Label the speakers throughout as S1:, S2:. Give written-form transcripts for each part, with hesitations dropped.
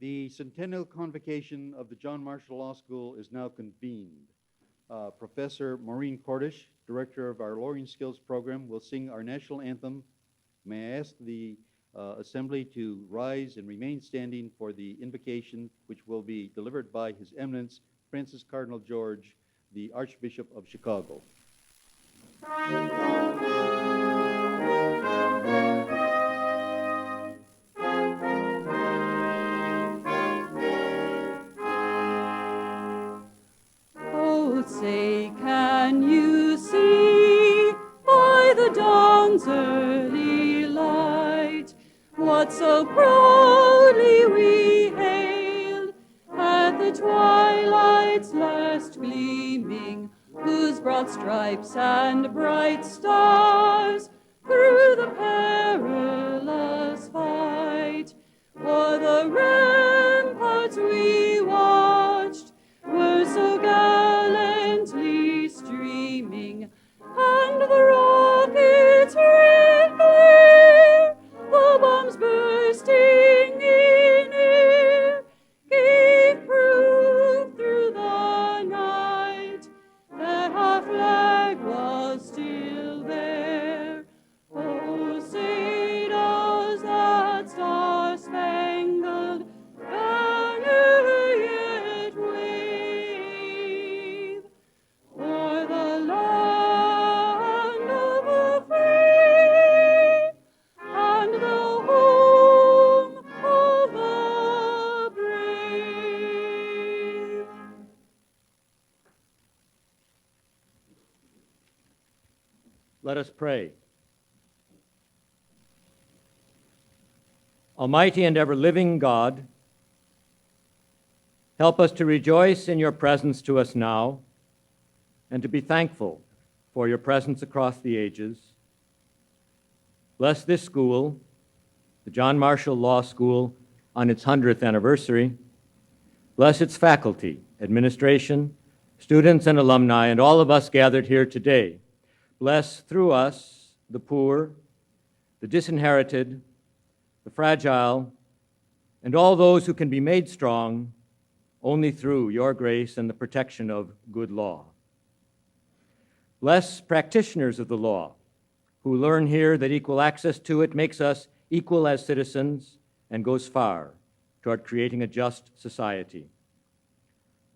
S1: The Centennial Convocation of the John Marshall Law School is now convened. Professor Maureen Kordesh, Director of our Lawyering Skills Program, will sing our national anthem. May I ask the Assembly to rise and remain standing for the invocation, which will be delivered by His Eminence, Francis Cardinal George, the Archbishop of Chicago.
S2: Say, can you see by the dawn's early light what so proudly we hailed at the twilight's last gleaming, whose broad stripes and bright stars through the perilous fight o'er the ramparts we watched were so gallantly streaming, and the rockets' red glare, the bombs bursting in air, gave proof through the night that our flag was still there. Oh, say does that star-spangled banner yet wave o'er the land of the free and the home of the brave?
S3: Let us pray. Almighty and ever-living God, help us to rejoice in your presence to us now and to be thankful for your presence across the ages. Bless this school, the John Marshall Law School, on its 100th anniversary. Bless its faculty, administration, students and alumni, and all of us gathered here today. Bless through us the poor, the disinherited, the fragile, and all those who can be made strong only through your grace and the protection of good law. Bless practitioners of the law who learn here that equal access to it makes us equal as citizens and goes far toward creating a just society.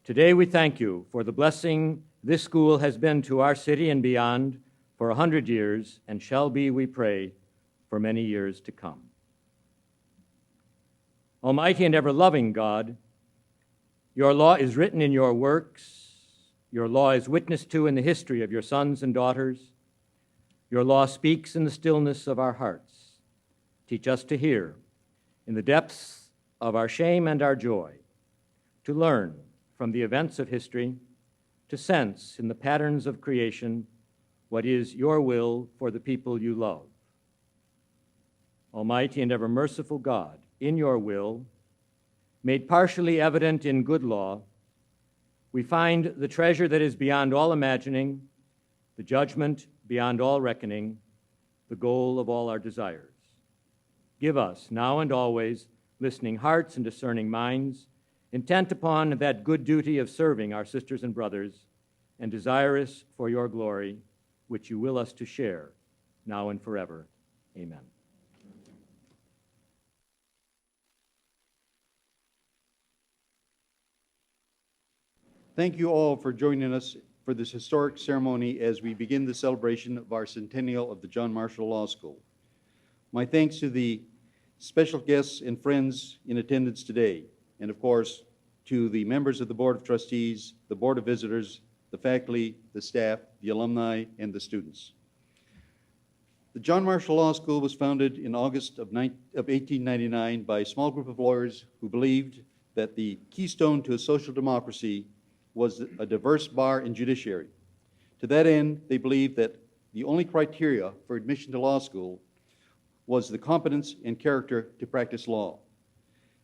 S3: Today we thank you for the blessing this school has been to our city and beyond for 100 years and shall be, we pray, for many years to come. Almighty and ever-loving God, your law is written in your works. Your law is witnessed to in the history of your sons and daughters. Your law speaks in the stillness of our hearts. Teach us to hear in the depths of our shame and our joy, to learn from the events of history, to sense in the patterns of creation what is your will for the people you love. Almighty and ever merciful God, in your will, made partially evident in good law, we find the treasure that is beyond all imagining, the judgment beyond all reckoning, the goal of all our desires. Give us, now and always, listening hearts and discerning minds, intent upon that good duty of serving our sisters and brothers, and desirous for your glory, which you will us to share, now and forever. Amen.
S1: Thank you all for joining us for this historic ceremony as we begin the celebration of our centennial of the John Marshall Law School. My thanks to the special guests and friends in attendance today, and of course, to the members of the Board of Trustees, the Board of Visitors, the faculty, the staff, the alumni, and the students. The John Marshall Law School was founded in August of 1899 by a small group of lawyers who believed that the keystone to a social democracy was a diverse bar and judiciary. To that end, they believed that the only criteria for admission to law school was the competence and character to practice law.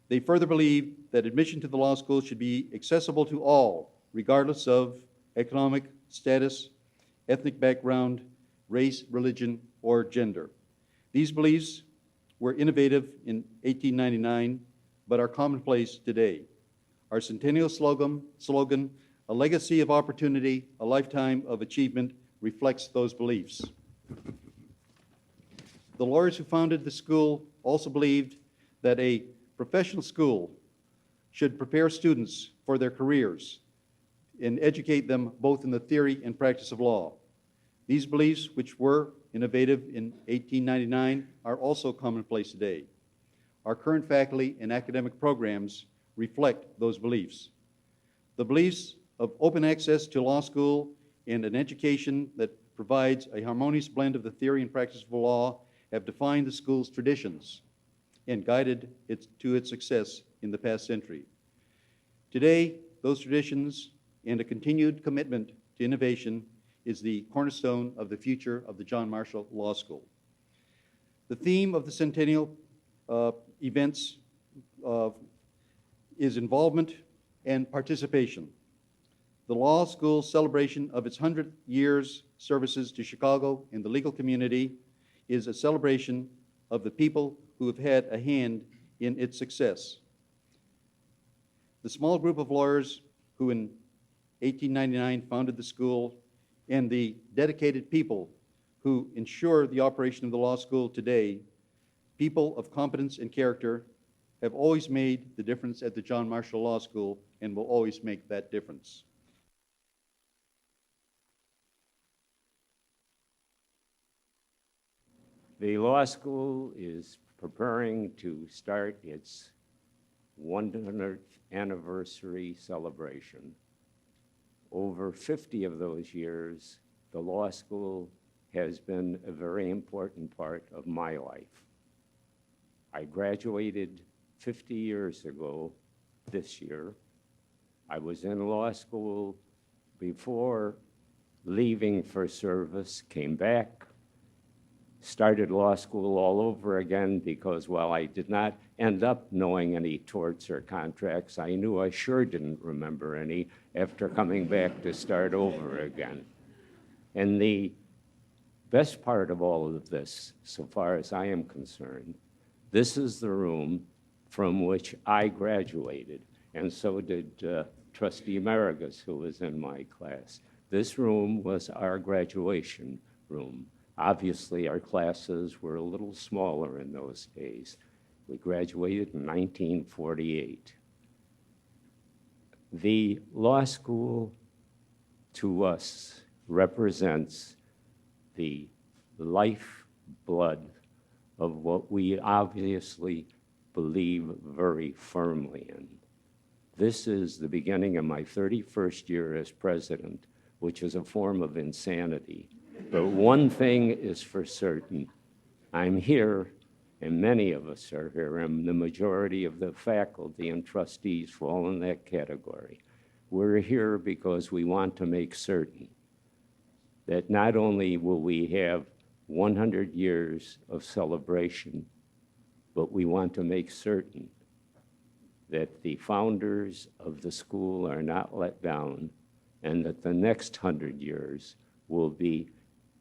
S1: They further believed that admission to the law school should be accessible to all, regardless of economic status, ethnic background, race, religion, or gender. These beliefs were innovative in 1899, but are commonplace today. Our centennial slogan, "A legacy of opportunity, a lifetime of achievement," reflects those beliefs. The lawyers who founded the school also believed that a professional school should prepare students for their careers and educate them both in the theory and practice of law. These beliefs, which were innovative in 1899, are also commonplace today. Our current faculty and academic programs reflect those beliefs. The beliefs of open access to law school and an education that provides a harmonious blend of the theory and practice of law have defined the school's traditions and guided it to its success in the past century. Today, those traditions and a continued commitment to innovation is the cornerstone of the future of the John Marshall Law School. The theme of the centennial events is involvement and participation. The law school's celebration of its 100 years services to Chicago and the legal community is a celebration of the people who have had a hand in its success. The small group of lawyers who in 1899 founded the school and the dedicated people who ensure the operation of the law school today, people of competence and character, have always made the difference at the John Marshall Law School and will always make that difference.
S4: The law school is preparing to start its 100th anniversary celebration. Over 50 of those years, the law school has been a very important part of my life. I graduated 50 years ago this year. I was in law school before leaving for service, came back, started law school all over again because while I did not end up knowing any torts or contracts, I knew I sure didn't remember any after coming back to start over again. And the best part of all of this, so far as I am concerned, this is the room from which I graduated, and so did Trustee Marigus, who was in my class. This room was our graduation room. Obviously, our classes were a little smaller in those days. We graduated in 1948. The law school, to us, represents the lifeblood of what we obviously believe very firmly in. This is the beginning of my 31st year as president, which is a form of insanity. But one thing is for certain. I'm here, and many of us are here, and the majority of the faculty and trustees fall in that category. We're here because we want to make certain that not only will we have 100 years of celebration, but we want to make certain that the founders of the school are not let down and that the next 100 years will be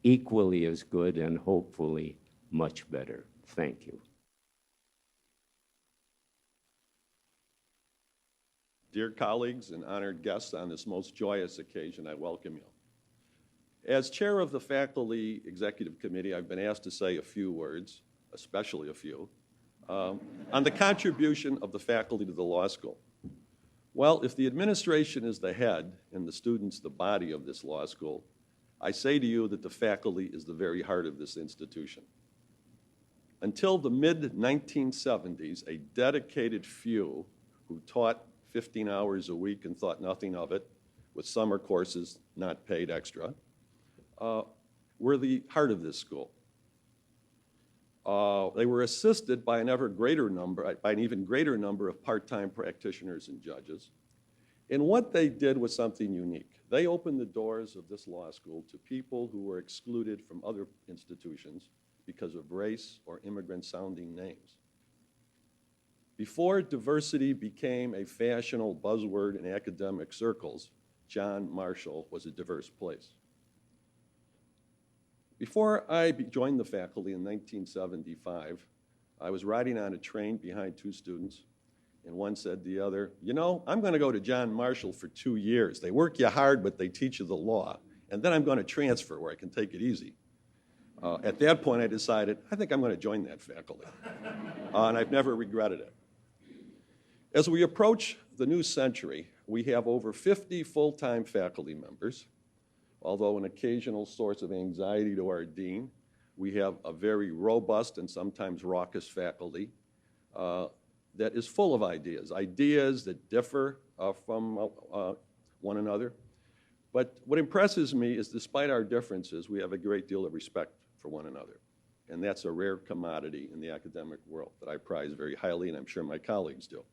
S4: equally as good and hopefully much better. Thank you.
S5: Dear colleagues and honored guests, on this most joyous occasion, I welcome you. As chair of the Faculty Executive Committee, I've been asked to say a few words, especially a few, on the contribution of the faculty to the law school. Well, if the administration is the head and the students the body of this law school, I say to you that the faculty is the very heart of this institution. Until the mid-1970s, a dedicated few who taught 15 hours a week and thought nothing of it, with summer courses not paid extra, were the heart of this school. They were assisted by an even greater number of part-time practitioners and judges. And what they did was something unique. They opened the doors of this law school to people who were excluded from other institutions because of race or immigrant-sounding names. Before diversity became a fashionable buzzword in academic circles, John Marshall was a diverse place. Before I joined the faculty in 1975, I was riding on a train behind two students, and one said to the other, "You know, I'm going to go to John Marshall for 2 years. They work you hard, but they teach you the law. And then I'm going to transfer where I can take it easy." At that point, I decided, I think I'm going to join that faculty. And I've never regretted it. As we approach the new century, we have over 50 full-time faculty members. Although an occasional source of anxiety to our dean, we have a very robust and sometimes raucous faculty that is full of ideas that differ from one another. But what impresses me is despite our differences, we have a great deal of respect for one another. And that's a rare commodity in the academic world that I prize very highly, and I'm sure my colleagues do.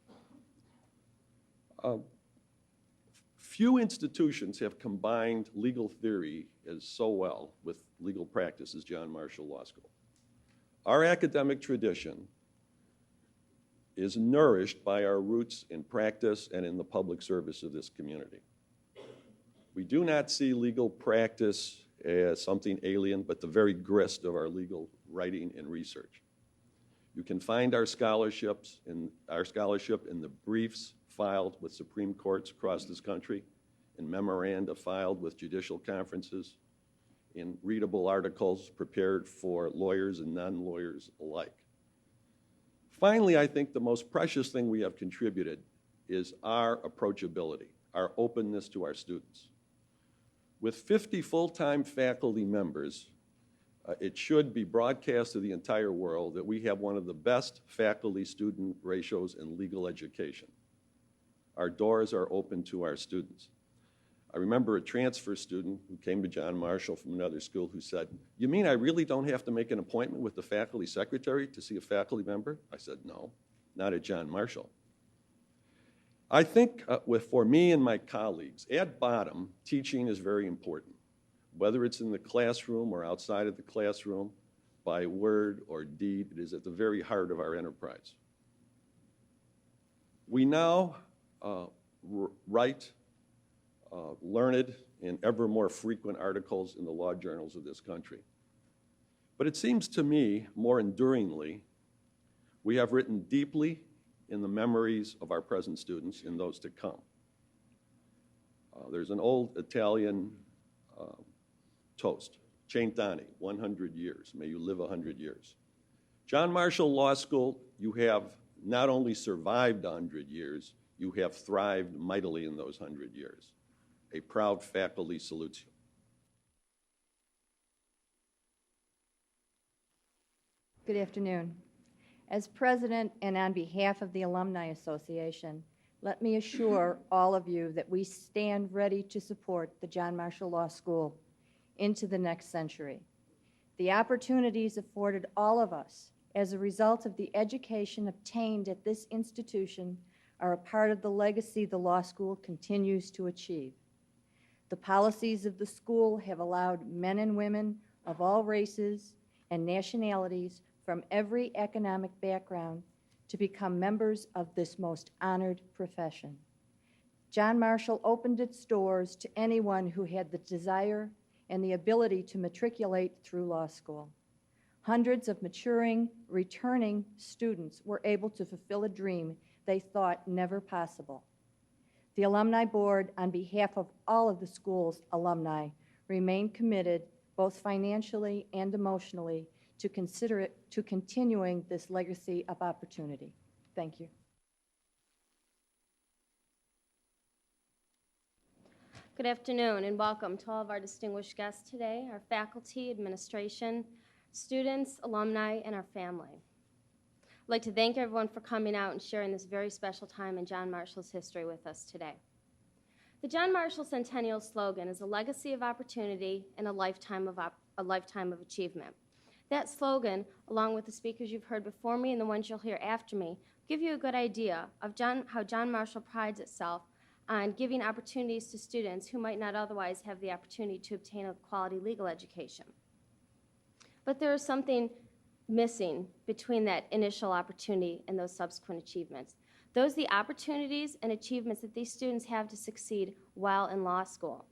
S5: Few institutions have combined legal theory as so well with legal practice as John Marshall Law School. Our academic tradition is nourished by our roots in practice and in the public service of this community. We do not see legal practice as something alien, but the very grist of our legal writing and research. You can find our scholarship in the briefs filed with Supreme Courts across this country, in memoranda filed with judicial conferences, in readable articles prepared for lawyers and non-lawyers alike. Finally, I think the most precious thing we have contributed is our approachability, our openness to our students. With 50 full-time faculty members, it should be broadcast to the entire world that we have one of the best faculty-student ratios in legal education. Our doors are open to our students. I remember a transfer student who came to John Marshall from another school who said, "You mean I really don't have to make an appointment with the faculty secretary to see a faculty member?" I said, "No, not at John Marshall." I think for me and my colleagues, at bottom, teaching is very important. Whether it's in the classroom or outside of the classroom, by word or deed, it is at the very heart of our enterprise. We now write learned and ever more frequent articles in the law journals of this country. But it seems to me, more enduringly, we have written deeply in the memories of our present students and those to come. There's an old Italian toast, Centennial, 100 years. May you live 100 years. John Marshall Law School, you have not only survived 100 years, you have thrived mightily in those 100 years. A proud faculty salutes you.
S6: Good afternoon. As president and on behalf of the Alumni Association, let me assure all of you that we stand ready to support the John Marshall Law School into the next century. The opportunities afforded all of us as a result of the education obtained at this institution are a part of the legacy the law school continues to achieve. The policies of the school have allowed men and women of all races and nationalities from every economic background to become members of this most honored profession. John Marshall opened its doors to anyone who had the desire and the ability to matriculate through law school. Hundreds of maturing, returning students were able to fulfill a dream they thought never possible. The Alumni Board, on behalf of all of the school's alumni, remain committed, both financially and emotionally, to continuing this legacy of opportunity. Thank you.
S7: Good afternoon and welcome to all of our distinguished guests today, our faculty, administration, students, alumni, and our family. I'd like to thank everyone for coming out and sharing this very special time in John Marshall's history with us today. The John Marshall Centennial slogan is a legacy of opportunity and a lifetime of achievement. That slogan, along with the speakers you've heard before me and the ones you'll hear after me, give you a good idea of how John Marshall prides itself on giving opportunities to students who might not otherwise have the opportunity to obtain a quality legal education. But there is something missing between that initial opportunity and those subsequent achievements. Those are the opportunities and achievements that these students have to succeed while in law school.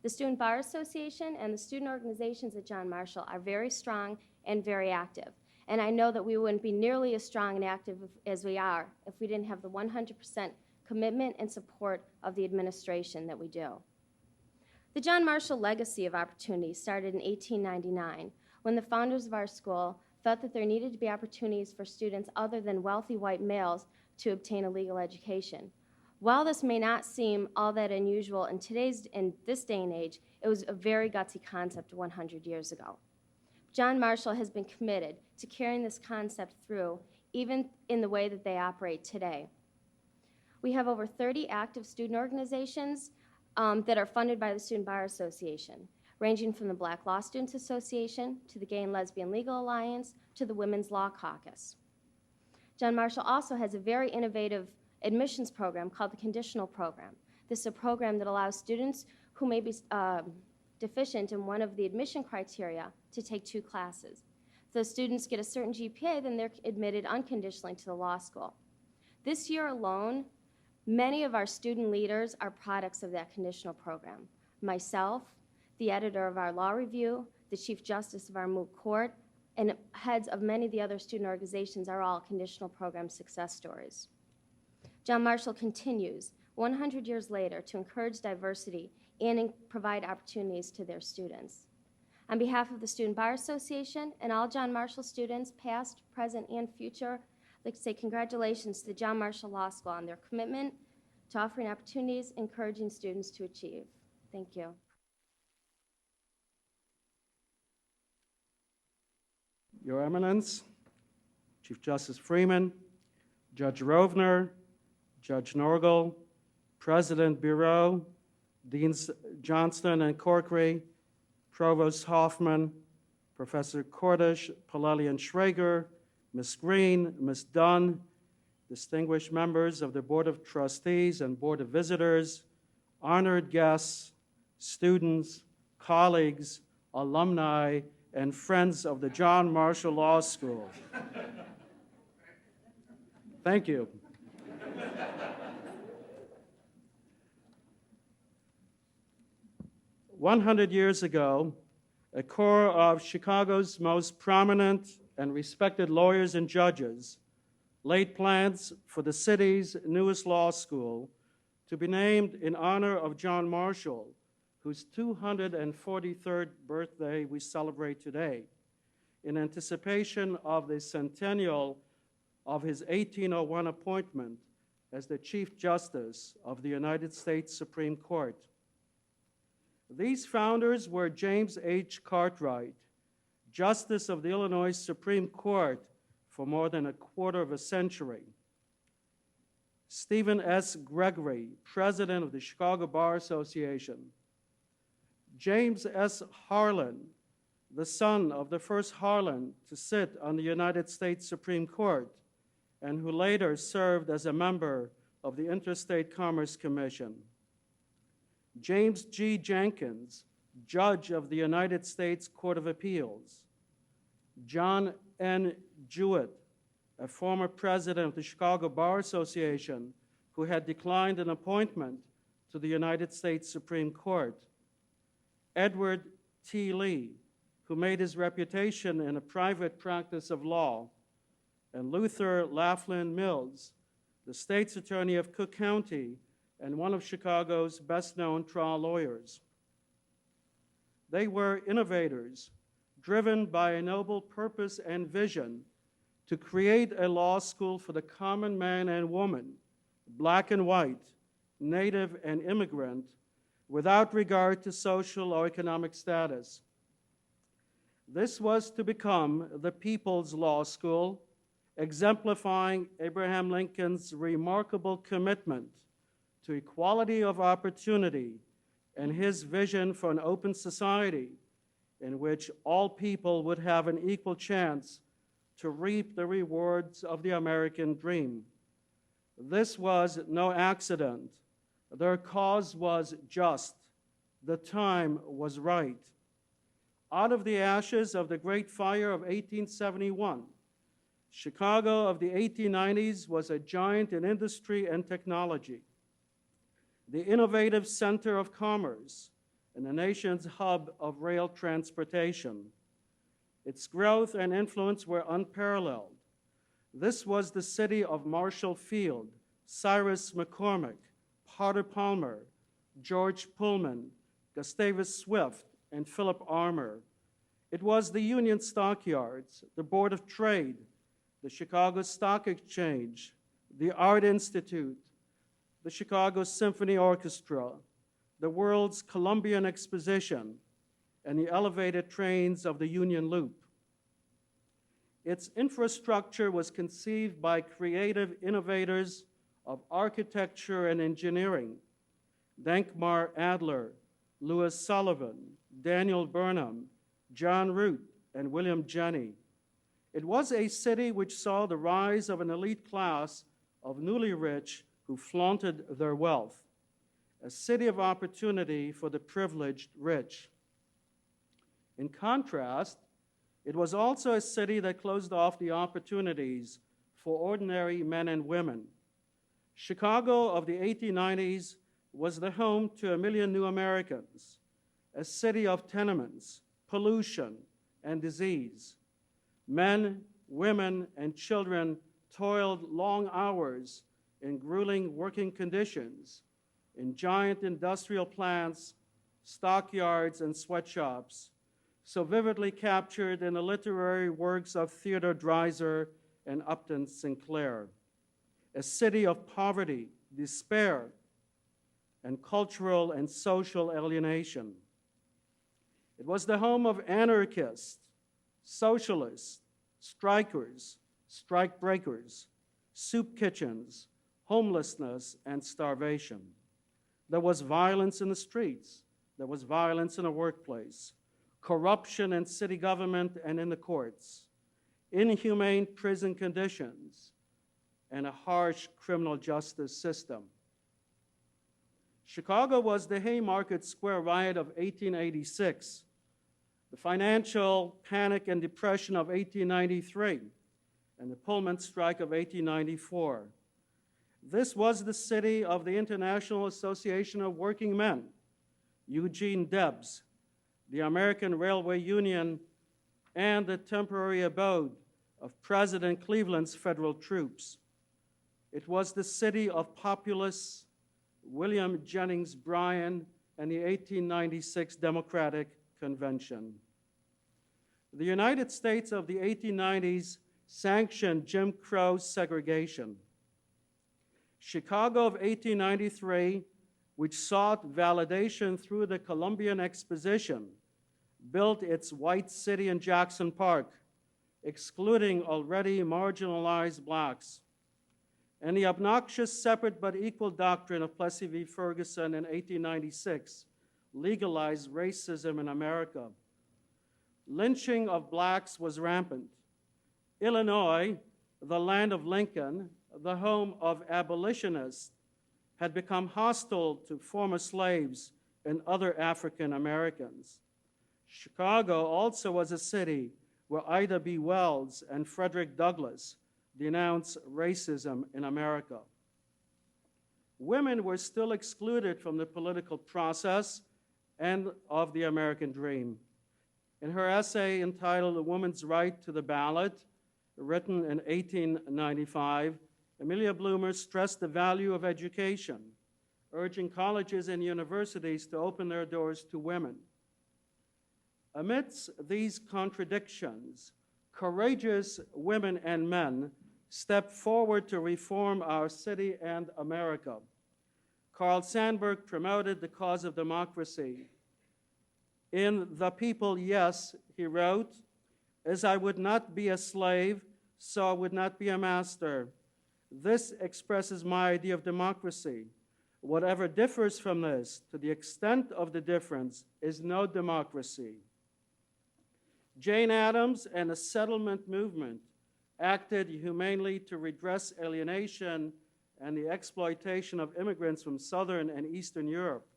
S7: The Student Bar Association and the student organizations at John Marshall are very strong and very active. And I know that we wouldn't be nearly as strong and active as we are if we didn't have the 100% commitment and support of the administration that we do. The John Marshall legacy of opportunity started in 1899 when the founders of our school felt that there needed to be opportunities for students other than wealthy white males to obtain a legal education. While this may not seem all that unusual in this day and age, it was a very gutsy concept 100 years ago. John Marshall has been committed to carrying this concept through, even in the way that they operate today. We have over 30 active student organizations that are funded by the Student Bar Association, ranging from the Black Law Students Association to the Gay and Lesbian Legal Alliance to the Women's Law Caucus. John Marshall also has a very innovative admissions program called the Conditional Program. This is a program that allows students who may be deficient in one of the admission criteria to take 2 classes. If those students get a certain GPA, then they're admitted unconditionally to the law school. This year alone, many of our student leaders are products of that conditional program. Myself, the editor of our law review, the Chief Justice of our moot court, and heads of many of the other student organizations are all conditional program success stories. John Marshall continues 100 years later to encourage diversity and provide opportunities to their students. On behalf of the Student Bar Association and all John Marshall students, past, present, and future, I'd like to say congratulations to the John Marshall Law School on their commitment to offering opportunities, encouraging students to achieve. Thank you.
S8: Your Eminence, Chief Justice Freeman, Judge Rovner, Judge Norgle, President Biro, Deans Johnston and Corkery, Provost Hoffman, Professor Kordesh, Polelle, and Schrager, Ms. Green, Ms. Dunne, distinguished members of the Board of Trustees and Board of Visitors, honored guests, students, colleagues, alumni, and friends of the John Marshall Law School. Thank you. "100 years ago, a corps of Chicago's most prominent and respected lawyers and judges laid plans for the city's newest law school to be named in honor of John Marshall, whose 243rd birthday we celebrate today, in anticipation of the centennial of his 1801 appointment as the Chief Justice of the United States Supreme Court. These founders were James H. Cartwright, Justice of the Illinois Supreme Court for more than a quarter of a century; Stephen S. Gregory, President of the Chicago Bar Association; James S. Harlan, the son of the first Harlan to sit on the United States Supreme Court, and who later served as a member of the Interstate Commerce Commission; James G. Jenkins, Judge of the United States Court of Appeals; John N. Jewett, a former president of the Chicago Bar Association who had declined an appointment to the United States Supreme Court; Edward T. Lee, who made his reputation in a private practice of law, and Luther Laughlin Mills, the state's attorney of Cook County and one of Chicago's best-known trial lawyers. They were innovators, driven by a noble purpose and vision to create a law school for the common man and woman, black and white, native and immigrant, without regard to social or economic status. This was to become the People's Law School, exemplifying Abraham Lincoln's remarkable commitment to equality of opportunity and his vision for an open society in which all people would have an equal chance to reap the rewards of the American dream. This was no accident. Their cause was just. The time was right. Out of the ashes of the Great Fire of 1871, Chicago of the 1890s was a giant in industry and technology, the innovative center of commerce, and the nation's hub of rail transportation. Its growth and influence were unparalleled. This was the city of Marshall Field, Cyrus McCormick, Potter Palmer, George Pullman, Gustavus Swift, and Philip Armour. It was the Union Stockyards, the Board of Trade, the Chicago Stock Exchange, the Art Institute, the Chicago Symphony Orchestra, the world's Columbian Exposition, and the elevated trains of the Union Loop. Its infrastructure was conceived by creative innovators of architecture and engineering, Dankmar Adler, Louis Sullivan, Daniel Burnham, John Root, and William Jenney. It was a city which saw the rise of an elite class of newly rich who flaunted their wealth, a city of opportunity for the privileged rich. In contrast, it was also a city that closed off the opportunities for ordinary men and women. Chicago of the 1890s was the home to 1 million new Americans, a city of tenements, pollution, and disease. Men, women, and children toiled long hours in grueling working conditions in giant industrial plants, stockyards, and sweatshops, so vividly captured in the literary works of Theodore Dreiser and Upton Sinclair. A city of poverty, despair, and cultural and social alienation. It was the home of anarchists, socialists, strikers, strike breakers, soup kitchens, homelessness, and starvation. There was violence in the streets. There was violence in the workplace, corruption in city government and in the courts, inhumane prison conditions, and a harsh criminal justice system. Chicago was the Haymarket Square riot of 1886, the financial panic and depression of 1893, and the Pullman strike of 1894. This was the city of the International Association of Working Men, Eugene Debs, the American Railway Union, and the temporary abode of President Cleveland's federal troops. It was the city of populists William Jennings Bryan and the 1896 Democratic Convention. The United States of the 1890s sanctioned Jim Crow segregation. Chicago of 1893, which sought validation through the Columbian Exposition, built its White City in Jackson Park, excluding already marginalized blacks. And the obnoxious separate but equal doctrine of Plessy v. Ferguson in 1896 legalized racism in America. Lynching of blacks was rampant. Illinois, the land of Lincoln, the home of abolitionists, had become hostile to former slaves and other African Americans. Chicago also was a city where Ida B. Wells and Frederick Douglass denounced racism in America. Women were still excluded from the political process and of the American dream. In her essay entitled A Woman's Right to the Ballot, written in 1895, Amelia Bloomer stressed the value of education, urging colleges and universities to open their doors to women. Amidst these contradictions, courageous women and men stepped forward to reform our city and America. Carl Sandburg promoted the cause of democracy. In The People, Yes, he wrote, "As I would not be a slave, so I would not be a master. This expresses my idea of democracy. Whatever differs from this, to the extent of the difference, is no democracy." Jane Addams and the settlement movement acted humanely to redress alienation and the exploitation of immigrants from Southern and Eastern Europe.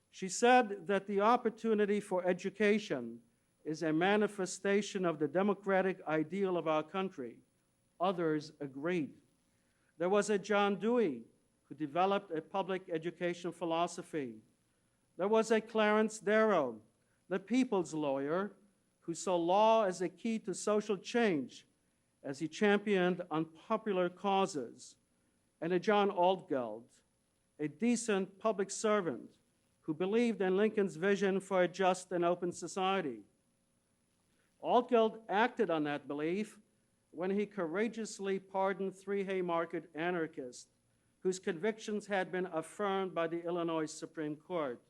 S8: She said that the opportunity for education is a manifestation of the democratic ideal of our country. Others agreed. There was a John Dewey who developed a public education philosophy. There was a Clarence Darrow, the people's lawyer, who saw law as a key to social change as he championed unpopular causes, and a John Altgeld, a decent public servant who believed in Lincoln's vision for a just and open society. Altgeld acted on that belief when he courageously pardoned three Haymarket anarchists whose convictions had been affirmed by the Illinois Supreme Court,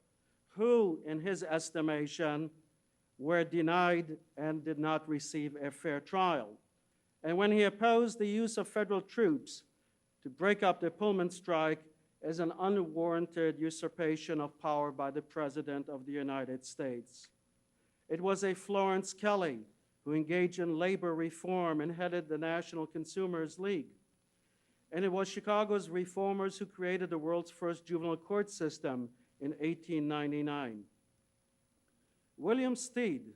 S8: who, in his estimation, were denied and did not receive a fair trial, and when he opposed the use of federal troops to break up the Pullman strike as an unwarranted usurpation of power by the President of the United States. It was a Florence Kelley who engaged in labor reform and headed the National Consumers League. And it was Chicago's reformers who created the world's first juvenile court system in 1899. William Stead,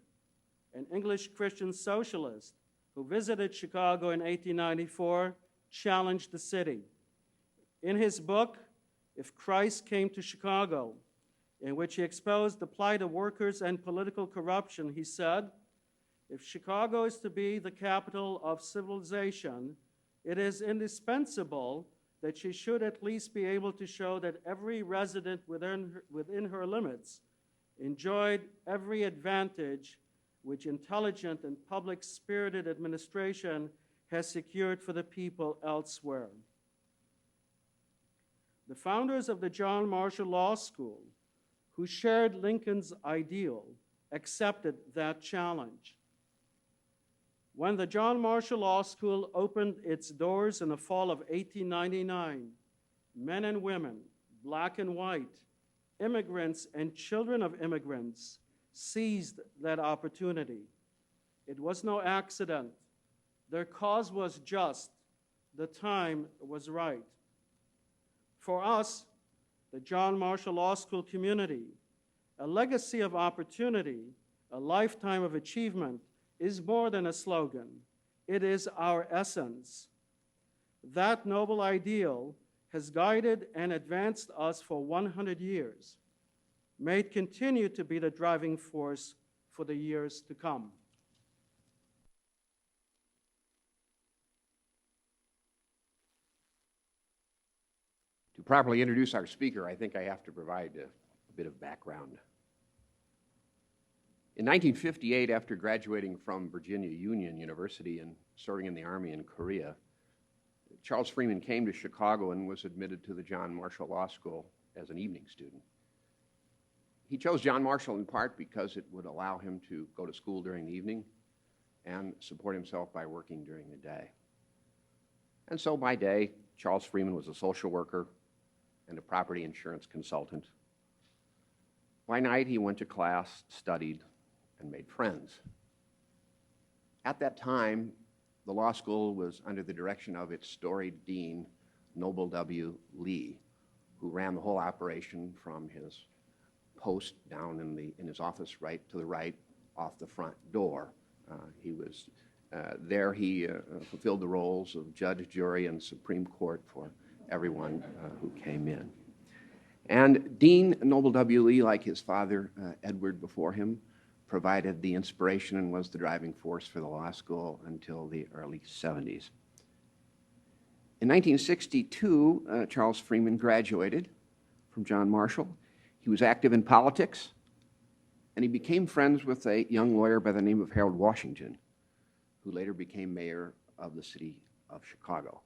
S8: an English Christian socialist who visited Chicago in 1894, challenged the city. In his book, If Christ Came to Chicago, in which he exposed the plight of workers and political corruption, he said, "If Chicago is to be the capital of civilization, it is indispensable that she should at least be able to show that every resident within her limits enjoyed every advantage which intelligent and public-spirited administration has secured for the people elsewhere." The founders of the John Marshall Law School, who shared Lincoln's ideal, accepted that challenge. When the John Marshall Law School opened its doors in the fall of 1899, men and women, black and white, immigrants and children of immigrants seized that opportunity. It was no accident. Their cause was just. The time was right. For us, the John Marshall Law School community, a legacy of opportunity, a lifetime of achievement, is more than a slogan. It is our essence. That noble ideal has guided and advanced us for 100 years. May it continue to be the driving force for the years to come.
S9: To properly introduce our speaker, I think I have to provide a bit of background. In 1958, after graduating from Virginia Union University and serving in the Army in Korea, Charles Freeman came to Chicago and was admitted to the John Marshall Law School as an evening student. He chose John Marshall in part because it would allow him to go to school during the evening and support himself by working during the day. And so by day, Charles Freeman was a social worker and a property insurance consultant. By night, he went to class, studied, and made friends. At that time, the law school was under the direction of its storied dean, Noble W. Lee, who ran the whole operation from his post down in his office right to the right off the front door. He fulfilled the roles of judge, jury, and Supreme Court for everyone who came in. And Dean Noble W. Lee, like his father, Edward, before him, provided the inspiration and was the driving force for the law school until the early 70s. In 1962, Charles Freeman graduated from John Marshall. He was active in politics, and he became friends with a young lawyer by the name of Harold Washington, who later became mayor of the city of Chicago.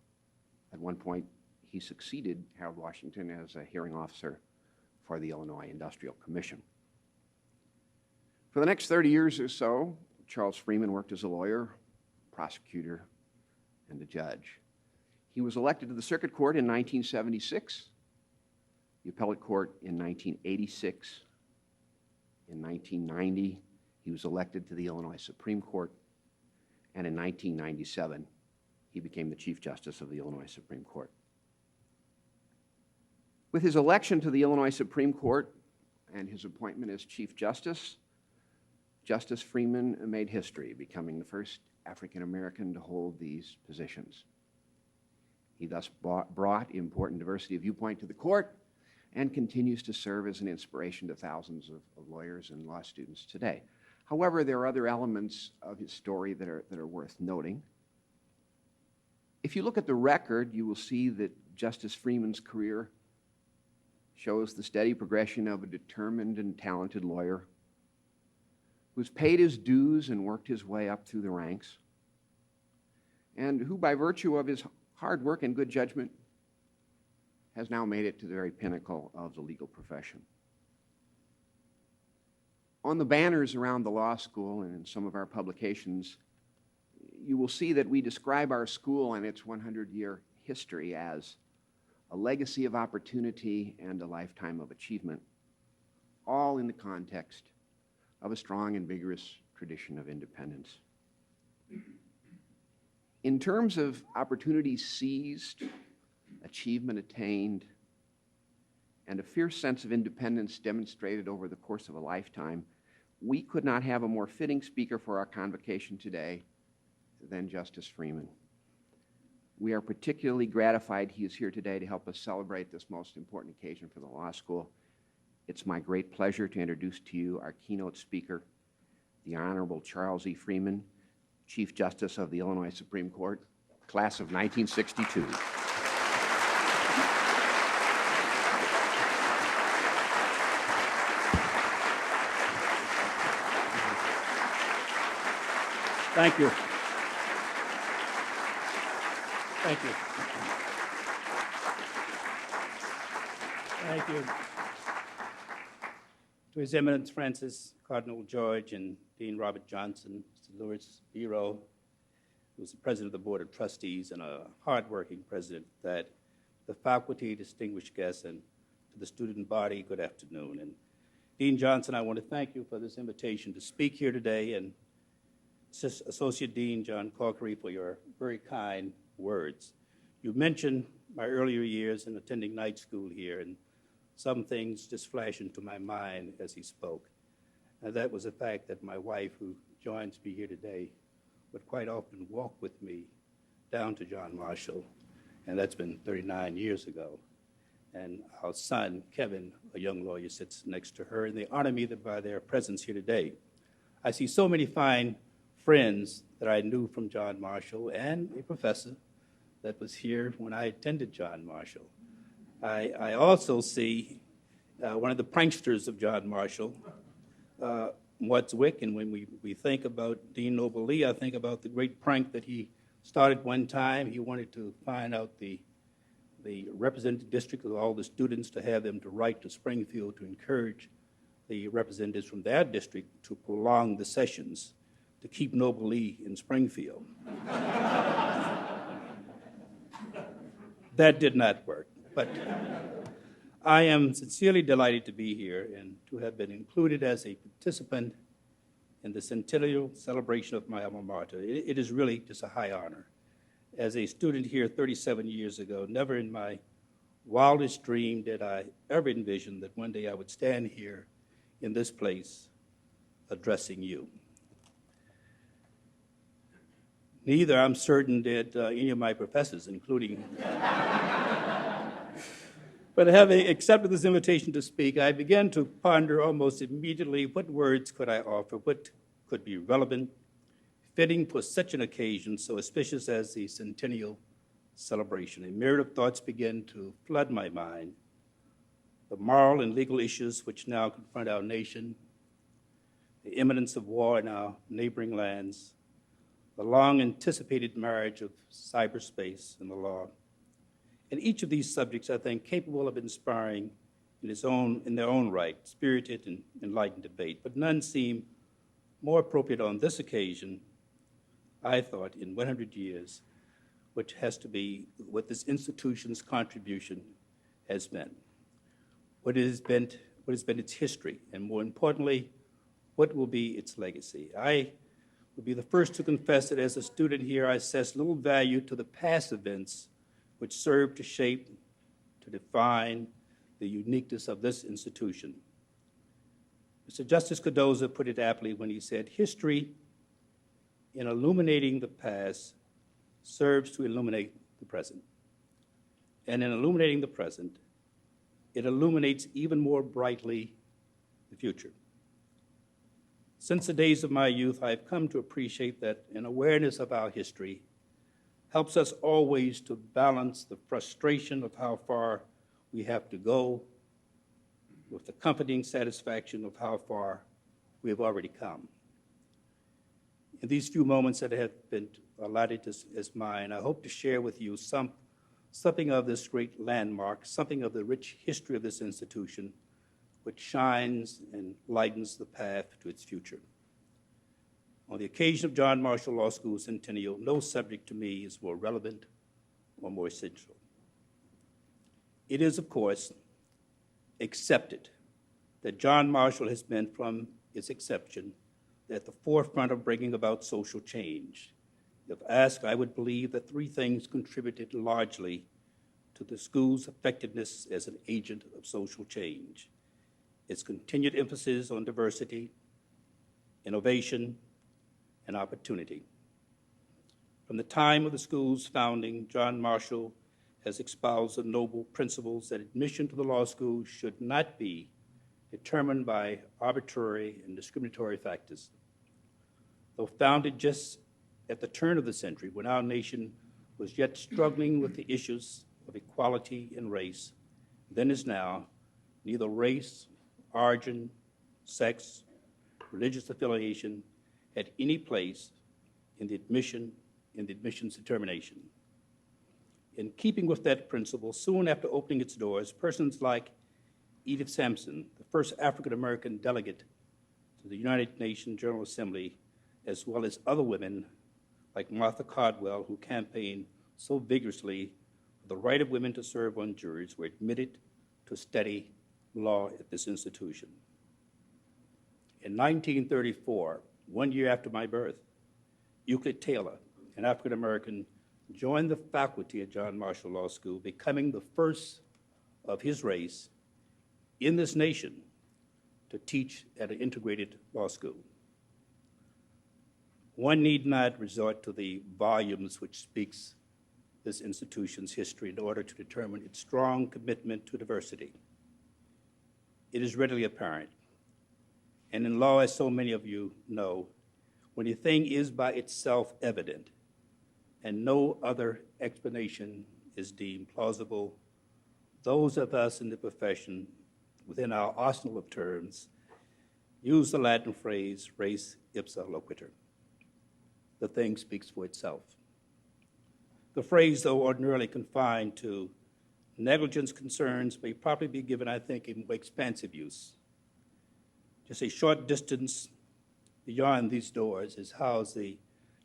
S9: At one point, he succeeded Harold Washington as a hearing officer for the Illinois Industrial Commission. For the next 30 years or so, Charles Freeman worked as a lawyer, prosecutor, and a judge. He was elected to the Circuit Court in 1976, the Appellate Court in 1986. In 1990, he was elected to the Illinois Supreme Court, and in 1997, he became the Chief Justice of the Illinois Supreme Court. With his election to the Illinois Supreme Court and his appointment as Chief Justice, Justice Freeman made history, becoming the first African American to hold these positions. He thus brought important diversity of viewpoint to the court and continues to serve as an inspiration to thousands of lawyers and law students today. However, there are other elements of his story that are worth noting. If you look at the record, you will see that Justice Freeman's career shows the steady progression of a determined and talented lawyer who's paid his dues and worked his way up through the ranks, and who, by virtue of his hard work and good judgment, has now made it to the very pinnacle of the legal profession. On the banners around the law school and in some of our publications, you will see that we describe our school and its 100-year history as a legacy of opportunity and a lifetime of achievement, all in the context of a strong and vigorous tradition of independence. In terms of opportunities seized, achievement attained, and a fierce sense of independence demonstrated over the course of a lifetime, we could not have a more fitting speaker for our convocation today than Justice Freeman. We are particularly gratified he is here today to help us celebrate this most important occasion for the law school. It's my great pleasure to introduce to you our keynote speaker, the Honorable Charles E. Freeman, Chief Justice of the Illinois Supreme Court, class of 1962.
S8: Thank you. Thank you.
S10: Thank you. To His Eminence Francis Cardinal George and Dean Robert Johnston, Mr. Louis Biro, who's the President of the Board of Trustees and a hardworking president, that the faculty, distinguished guests, and to the student body, good afternoon. And Dean Johnston, I want to thank you for this invitation to speak here today, and Associate Dean John Corkery for your very kind words. You mentioned my earlier years in attending night school here, and some things just flashed into my mind as he spoke. And that was the fact that my wife, who joins me here today, would quite often walk with me down to John Marshall, and that's been 39 years ago. And our son, Kevin, a young lawyer, sits next to her, and they honor me by their presence here today. I see so many fine friends that I knew from John Marshall and a professor that was here when I attended John Marshall. I also see one of the pranksters of John Marshall, Wadswick, and when we think about Dean Noble Lee, I think about the great prank that he started one time. He wanted to find out the representative district of all the students to have them to write to Springfield to encourage the representatives from their district to prolong the sessions to keep Noble Lee in Springfield. That did not work, but I am sincerely delighted to be here and to have been included as a participant in the Centennial Celebration of my alma mater. It is really just a high honor. As a student here 37 years ago, never in my wildest dream did I ever envision that one day I would stand here in this place addressing you. Neither, I'm certain, did any of my professors, including But having accepted this invitation to speak, I began to ponder almost immediately what words could I offer, what could be relevant, fitting for such an occasion so auspicious as the Centennial Celebration. A myriad of thoughts began to flood my mind. The moral and legal issues which now confront our nation, the imminence of war in our neighboring lands, the long-anticipated marriage of cyberspace and the law. And each of these subjects, I think, capable of inspiring in their own right, spirited and enlightened debate. But none seem more appropriate on this occasion, I thought, in 100 years, which has to be what this institution's contribution has been. What has been its history, and more importantly, what will be its legacy. I will be the first to confess that as a student here, I assess little value to the past events which serve to shape, to define the uniqueness of this institution. Mr. Justice Cardozo put it aptly when he said, history, in illuminating the past, serves to illuminate the present. And in illuminating the present, it illuminates even more brightly the future. Since the days of my youth, I've come to appreciate that an awareness of our history helps us always to balance the frustration of how far we have to go with the comforting satisfaction of how far we have already come. In these few moments that have been allotted as mine, I hope to share with you something of this great landmark, something of the rich history of this institution, which shines and lightens the path to its future. On the occasion of John Marshall Law School Centennial, no subject to me is more relevant or more essential. It is, of course, accepted that John Marshall has been, from its inception, at the forefront of bringing about social change. If asked, I would believe that three things contributed largely to the school's effectiveness as an agent of social change: its continued emphasis on diversity, innovation, and opportunity. From the time of the school's founding, John Marshall has espoused the noble principles that admission to the law school should not be determined by arbitrary and discriminatory factors. Though founded just at the turn of the century, when our nation was yet struggling with the issues of equality and race, then as now, neither race, origin, sex, religious affiliation had any place in the admissions determination. In keeping with that principle, soon after opening its doors, persons like Edith Sampson, the first African-American delegate to the United Nations General Assembly, as well as other women like Martha Caldwell, who campaigned so vigorously for the right of women to serve on juries, were admitted to study law at this institution. In 1934, 1 year after my birth, Euclid Taylor, an African-American, joined the faculty at John Marshall Law School, becoming the first of his race in this nation to teach at an integrated law school. One need not resort to the volumes which speaks this institution's history in order to determine its strong commitment to diversity. It is readily apparent. And in law, as so many of you know, when a thing is by itself evident and no other explanation is deemed plausible, those of us in the profession, within our arsenal of terms, use the Latin phrase res ipsa loquitur. The thing speaks for itself. The phrase, though ordinarily confined to negligence concerns, may properly be given, I think, a more expansive use. Just a short distance beyond these doors is housed the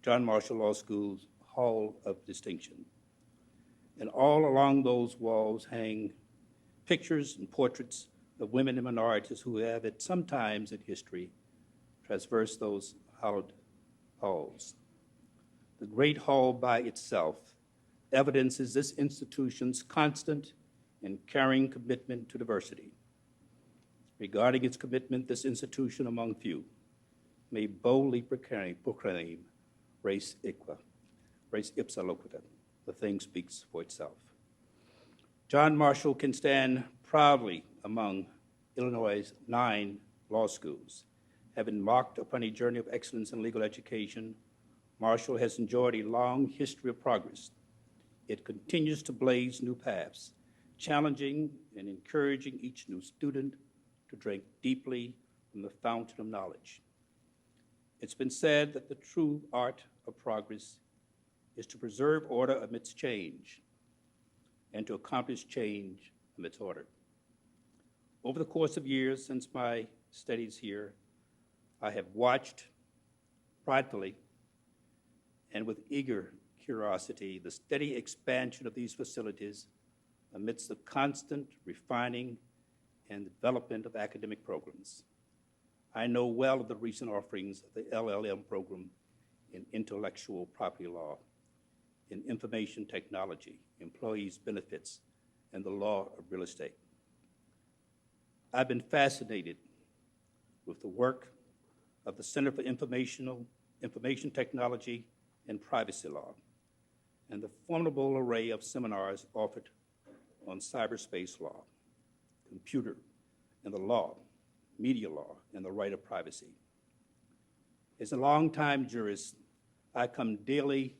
S10: John Marshall Law School's Hall of Distinction. And all along those walls hang pictures and portraits of women and minorities who have at some times in history traversed those hallowed halls. The Great Hall by itself evidences this institution's constant and caring commitment to diversity. Regarding its commitment, this institution, among few, may boldly proclaim res ipsa loquitur. The thing speaks for itself. John Marshall can stand proudly among Illinois' 9 law schools. Having embarked upon a journey of excellence in legal education, Marshall has enjoyed a long history of progress. It continues to blaze new paths, challenging and encouraging each new student to drink deeply from the fountain of knowledge. It's been said that the true art of progress is to preserve order amidst change and to accomplish change amidst order. Over the course of years since my studies here, I have watched pridefully and with eager curiosity the steady expansion of these facilities amidst the constant refining and development of academic programs. I know well of the recent offerings of the LLM program in intellectual property law, in information technology, employees' benefits, and the law of real estate. I've been fascinated with the work of the Center for Information Technology and Privacy Law, and the formidable array of seminars offered on cyberspace law, computer and the law, media law, and the right of privacy. As a longtime jurist, I come daily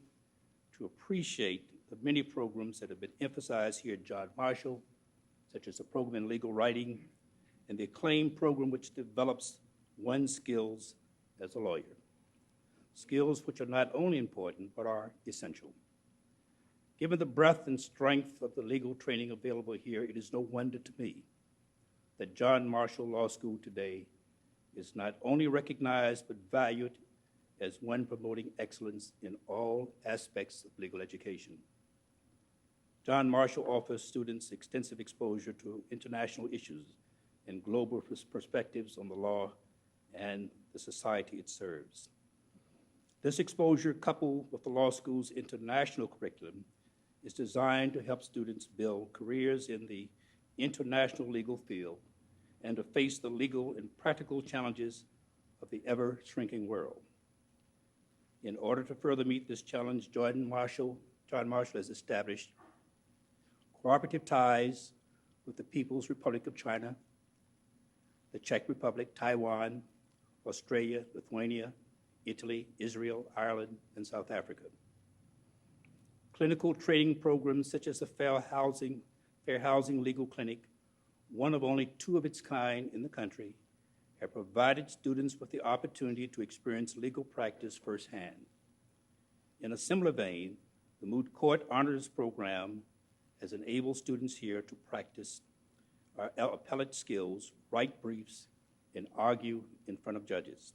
S10: to appreciate the many programs that have been emphasized here at John Marshall, such as the program in legal writing and the acclaimed program which develops one's skills as a lawyer. Skills which are not only important, but are essential. Given the breadth and strength of the legal training available here, it is no wonder to me that John Marshall Law School today is not only recognized, but valued as one promoting excellence in all aspects of legal education. John Marshall offers students extensive exposure to international issues and global perspectives on the law and the society it serves. This exposure, coupled with the law school's international curriculum, is designed to help students build careers in the international legal field and to face the legal and practical challenges of the ever-shrinking world. In order to further meet this challenge, John Marshall has established cooperative ties with the People's Republic of China, the Czech Republic, Taiwan, Australia, Lithuania, Italy, Israel, Ireland, and South Africa. Clinical training programs such as the Fair Housing Legal Clinic, one of only 2 of its kind in the country, have provided students with the opportunity to experience legal practice firsthand. In a similar vein, the Moot Court Honors Program has enabled students here to practice our appellate skills, write briefs, and argue in front of judges.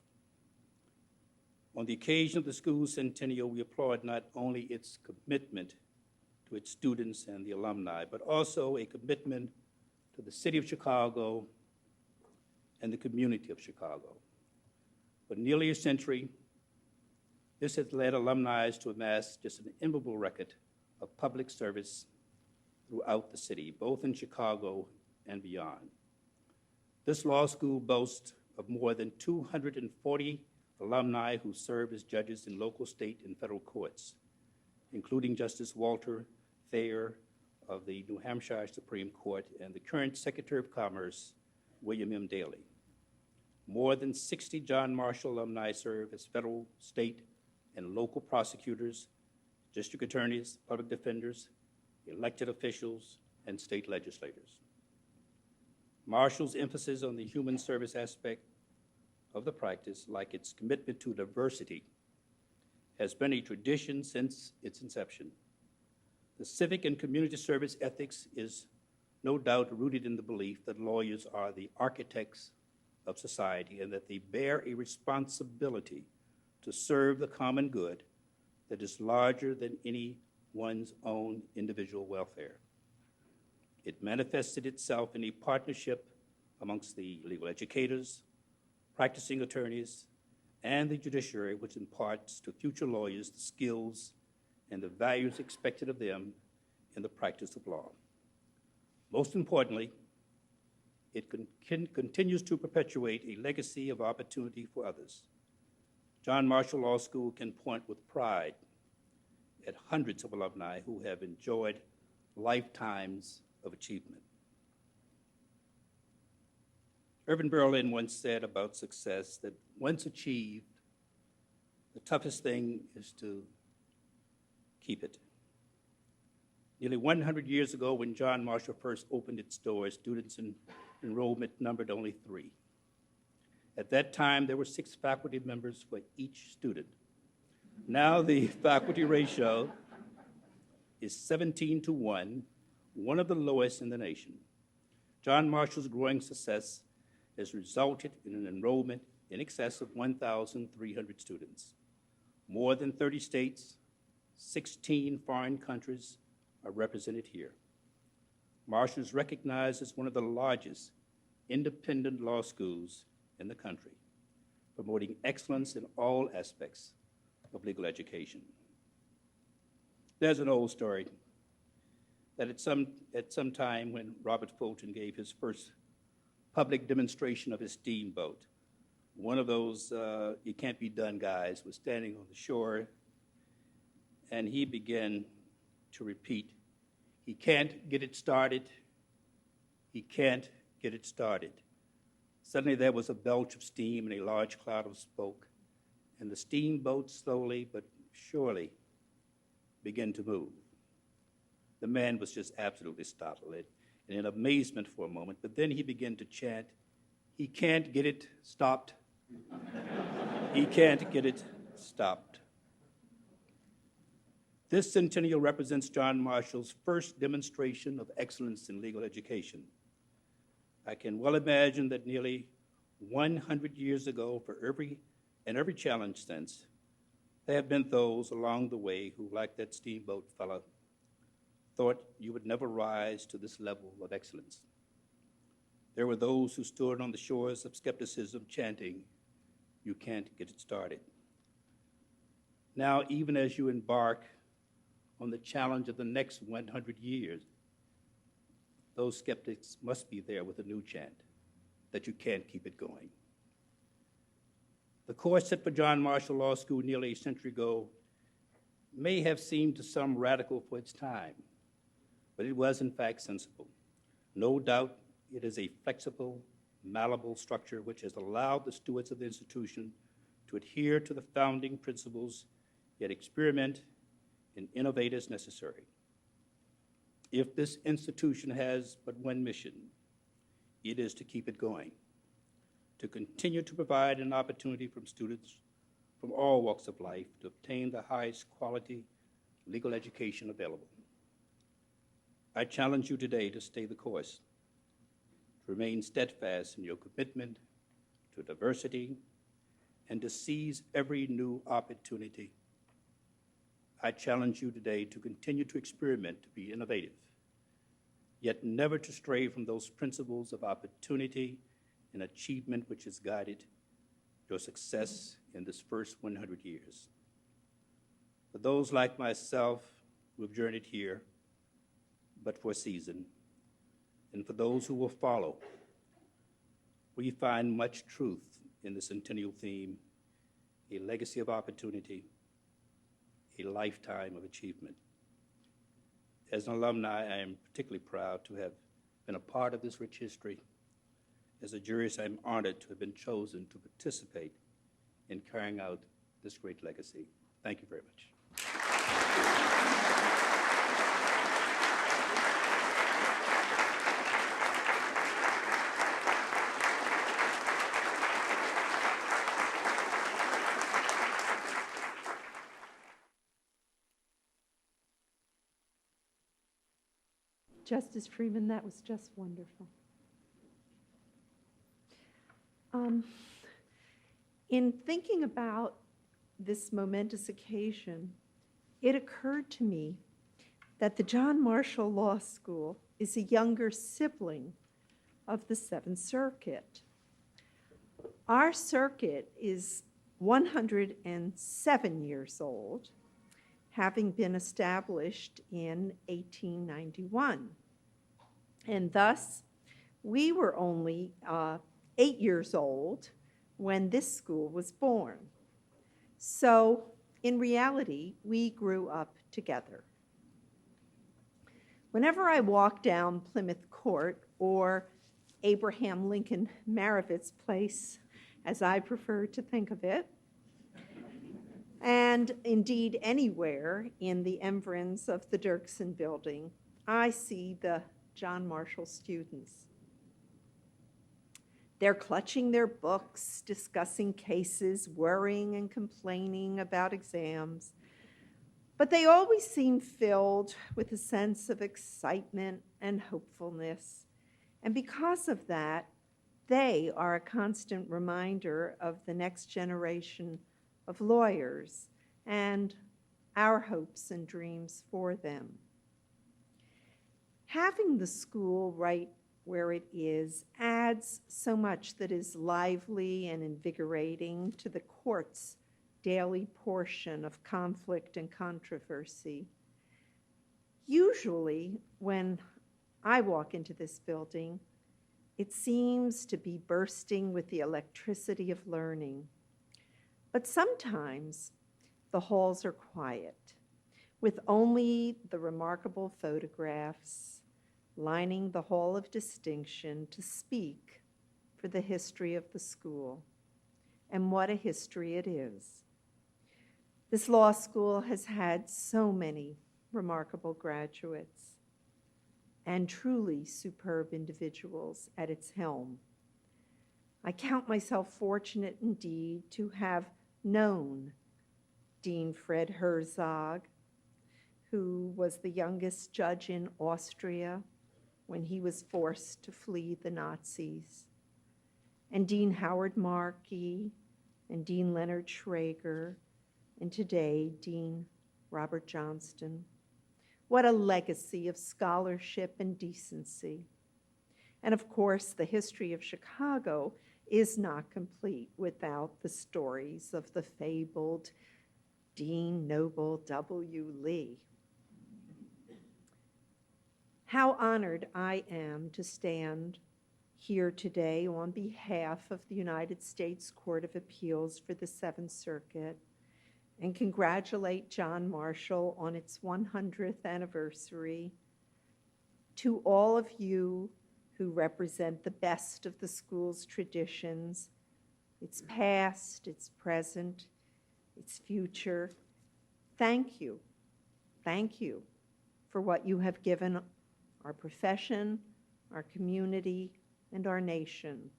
S10: On the occasion of the school's centennial, we applaud not only its commitment to its students and the alumni, but also a commitment to the city of Chicago and the community of Chicago. For nearly a century, this has led alumni to amass just an enviable record of public service throughout the city, both in Chicago and beyond. This law school boasts of more than 240 alumni who serve as judges in local, state, and federal courts, including Justice Walter Thayer of the New Hampshire Supreme Court and the current Secretary of Commerce, William M. Daley. More than 60 John Marshall alumni serve as federal, state, and local prosecutors, district attorneys, public defenders, elected officials, and state legislators. Marshall's emphasis on the human service aspect of the practice, like its commitment to diversity, has been a tradition since its inception. The civic and community service ethics is no doubt rooted in the belief that lawyers are the architects of society and that they bear a responsibility to serve the common good that is larger than any one's own individual welfare. It manifested itself in a partnership amongst the legal educators, practicing attorneys, and the judiciary, which imparts to future lawyers the skills and the values expected of them in the practice of law. Most importantly, it continues to perpetuate a legacy of opportunity for others. John Marshall Law School can point with pride at hundreds of alumni who have enjoyed lifetimes of achievement. Irving Berlin once said about success that once achieved, the toughest thing is to keep it. Nearly 100 years ago, when John Marshall first opened its doors, students in enrollment numbered only 3. At that time, there were 6 faculty members for each student. Now the faculty ratio is 17-1, one of the lowest in the nation. John Marshall's growing success has resulted in an enrollment in excess of 1,300 students. More than 30 states, 16 foreign countries are represented here. Marshall is recognized as one of the largest independent law schools in the country, promoting excellence in all aspects of legal education. There's an old story that at some time when Robert Fulton gave his first public demonstration of his steamboat, one of those it can't be done guys was standing on the shore, and he began to repeat, "He can't get it started. He can't get it started." Suddenly there was a belch of steam and a large cloud of smoke, and the steamboat slowly but surely began to move. The man was just absolutely startled and in amazement for a moment, but then he began to chant, "He can't get it stopped. He can't get it stopped." This centennial represents John Marshall's first demonstration of excellence in legal education. I can well imagine that nearly 100 years ago, for every challenge since, there have been those along the way who, like that steamboat fellow, thought you would never rise to this level of excellence. There were those who stood on the shores of skepticism chanting, "You can't get it started." Now, even as you embark on the challenge of the next 100 years, those skeptics must be there with a new chant, that you can't keep it going. The course set for John Marshall Law School nearly a century ago may have seemed to some radical for its time, but it was in fact sensible. No doubt it is a flexible, malleable structure which has allowed the stewards of the institution to adhere to the founding principles, yet experiment and innovate as necessary. If this institution has but one mission, it is to keep it going, to continue to provide an opportunity for students from all walks of life to obtain the highest quality legal education available. I challenge you today to stay the course, to remain steadfast in your commitment to diversity, and to seize every new opportunity. I challenge you today to continue to experiment, to be innovative, yet never to stray from those principles of opportunity and achievement which has guided your success in this first 100 years. For those like myself who have journeyed here but for a season, and for those who will follow, we find much truth in the centennial theme, a legacy of opportunity, a lifetime of achievement. As an alumni, I am particularly proud to have been a part of this rich history. As a jurist, I am honored to have been chosen to participate in carrying out this great legacy. Thank you very much.
S2: Justice Freeman, that was just wonderful. In thinking about this momentous occasion, it occurred to me that the John Marshall Law School is a younger sibling of the Seventh Circuit. Our circuit is 107 years old, having been established in 1891. And thus, we were only 8 years old when this school was born. So, in reality, we grew up together. Whenever I walk down Plymouth Court or Abraham Lincoln Maravitz Place, as I prefer to think of it, and indeed anywhere in the environs of the Dirksen building, I see the John Marshall students. They're clutching their books, discussing cases, worrying and complaining about exams. But they always seem filled with a sense of excitement and hopefulness. And because of that, they are a constant reminder of the next generation of lawyers and our hopes and dreams for them. Having the school right where it is adds so much that is lively and invigorating to the court's daily portion of conflict and controversy. Usually, when I walk into this building, it seems to be bursting with the electricity of learning. But sometimes the halls are quiet, with only the remarkable photographs lining the Hall of Distinction to speak for the history of the school. And what a history it is. This law school has had so many remarkable graduates and truly superb individuals at its helm. I count myself fortunate indeed to have known Dean Fred Herzog, who was the youngest judge in Austria when he was forced to flee the Nazis, and Dean Howard Markey, and Dean Leonard Schrager, and today, Dean Robert Johnston. What a legacy of scholarship and decency. And of course, the history of Chicago is not complete without the stories of the fabled Dean Noble W. Lee. How honored I am to stand here today on behalf of the United States Court of Appeals for the Seventh Circuit and congratulate John Marshall on its 100th anniversary. To all of you who represent the best of the school's traditions, its past, its present, its future, thank you. Thank you for what you have given our profession, our community, and our nation.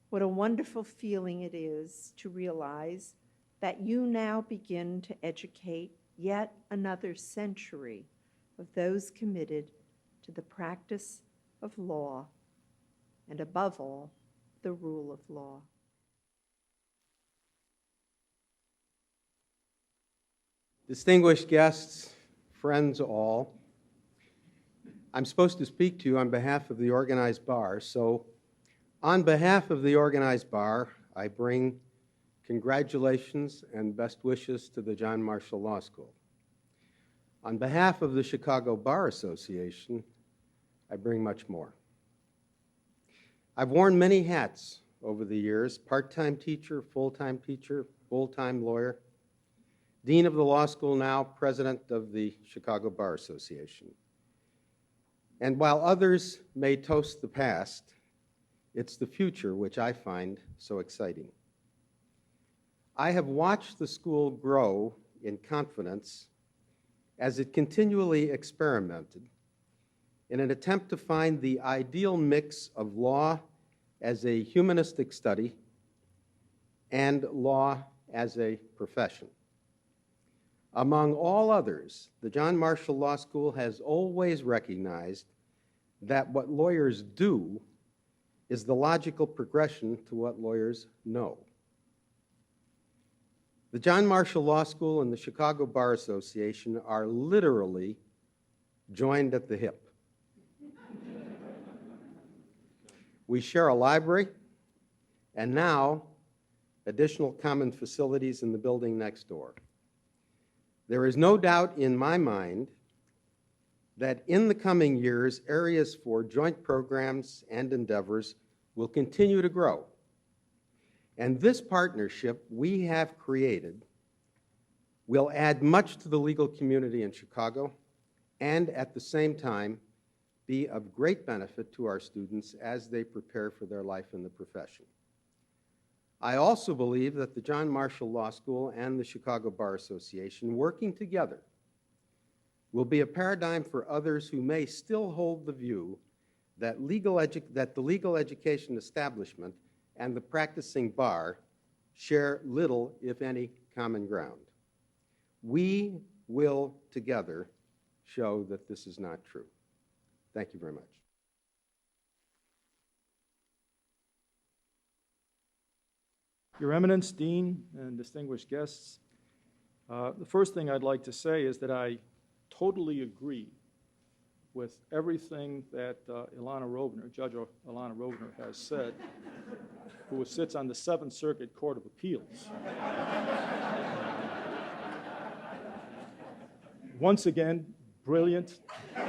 S2: What a wonderful feeling it is to realize that you now begin to educate yet another century of those committed to the practice of law, and above all, the rule of law.
S11: Distinguished guests, friends all, I'm supposed to speak to you on behalf of the organized bar, so on behalf of the organized bar, I bring congratulations and best wishes to the John Marshall Law School. On behalf of the Chicago Bar Association, I bring much more. I've worn many hats over the years: part-time teacher, full-time lawyer, dean of the law school, now president of the Chicago Bar Association. And while others may toast the past, it's the future which I find so exciting. I have watched the school grow in confidence as it continually experimented in an attempt to find the ideal mix of law as a humanistic study and law as a profession. Among all others, the John Marshall Law School has always recognized that what lawyers do is the logical progression to what lawyers know. The John Marshall Law School and the Chicago Bar Association are literally joined at the hip. We share a library, and now additional common facilities in the building next door. There is no doubt in my mind that in the coming years, areas for joint programs and endeavors will continue to grow. And this partnership we have created will add much to the legal community in Chicago, and at the same time be of great benefit to our students as they prepare for their life in the profession. I also believe that the John Marshall Law School and the Chicago Bar Association, working together, will be a paradigm for others who may still hold the view that the legal education establishment and the practicing bar share little, if any, common ground. We will together show that this is not true. Thank you very much.
S12: Your Eminence, Dean, and distinguished guests, the first thing I'd like to say is that I totally agree with everything that Ilana Rovner, Judge Ilana Rovner, has said, who sits on the Seventh Circuit Court of Appeals. Once again, brilliant.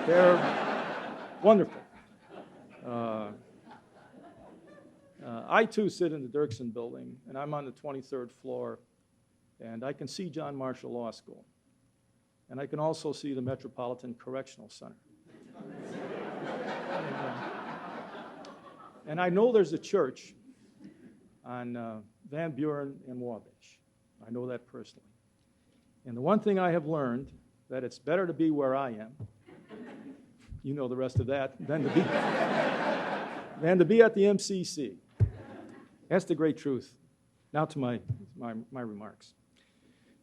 S12: They're wonderful. I, too, sit in the Dirksen building, and I'm on the 23rd floor, and I can see John Marshall Law School. And I can also see the Metropolitan Correctional Center. And I know there's a church on Van Buren and Wabash. I know that personally. And the one thing I have learned, that it's better to be where I am, you know the rest of that, than to be at the MCC. That's the great truth. Now to my remarks.